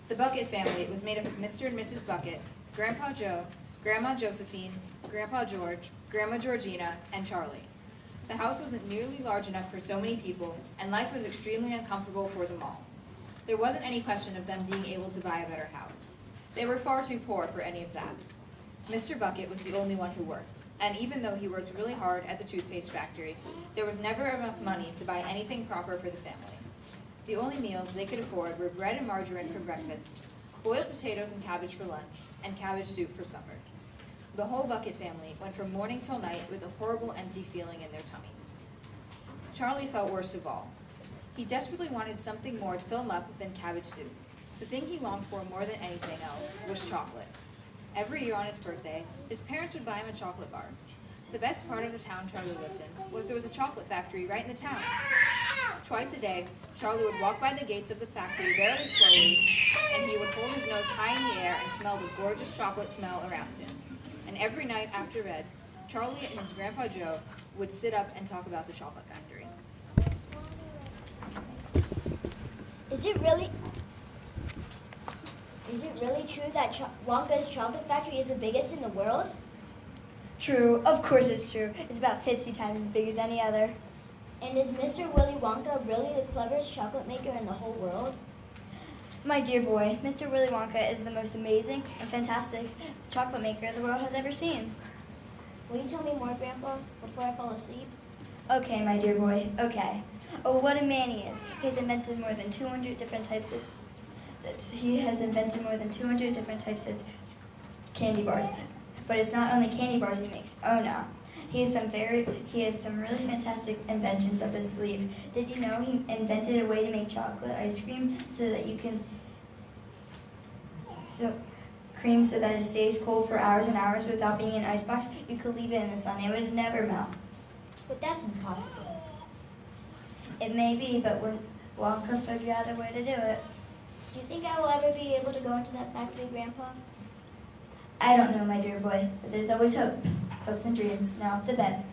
The Bucket family was made up of Mr. and Mrs. Bucket, Grandpa Joe, Grandma Josephine, Grandpa George, Grandma Georgina, and Charlie. The house wasn't nearly large enough for so many people, and life was extremely uncomfortable for them all. There wasn't any question of them being able to buy a better house. They were far too poor for any of that. Mr. Bucket was the only one who worked, and even though he worked really hard at the toothpaste factory, there was never enough money to buy anything proper for the family. The only meals they could afford were bread and margarine for breakfast, boiled potatoes and cabbage for lunch, and cabbage soup for supper. The whole Bucket family went from morning till night with a horrible empty feeling in their tummies. Charlie felt worst of all. He desperately wanted something more to fill him up than cabbage soup. The thing he longed for more than anything else was chocolate. Every year on his birthday, his parents would buy him a chocolate bar. The best part of the town Charlie lived in was there was a chocolate factory right in the town. Twice a day, Charlie would walk by the gates of the factory very slowly, and he would hold his nose high in the air and smell the gorgeous chocolate smell around him. And every night after bed, Charlie and his Grandpa Joe would sit up and talk about the chocolate factory. Is it really true that Wonka's chocolate factory is the biggest in the world? True, of course it's true. It's about 50 times as big as any other. And is Mr. Willy Wonka really the cleverest chocolate maker in the whole world? My dear boy, Mr. Willy Wonka is the most amazing and fantastic chocolate maker the world has ever seen. Will you tell me more, Grandpa, before I fall asleep? Okay, my dear boy, okay. Oh, what a man he is. He has invented more than 200 different types of candy bars. But it's not only candy bars he makes. Oh no. He has some really fantastic inventions up his sleeve. Did you know he invented a way to make chocolate ice cream so that it stays cold for hours and hours without being in an icebox? You could leave it in the sun, it would never melt. But that's impossible. It may be, but Wonka figured out a way to do it. Do you think I will ever be able to go into that factory, Grandpa? I don't know, my dear boy, but there's always hopes and dreams. Now up to bed.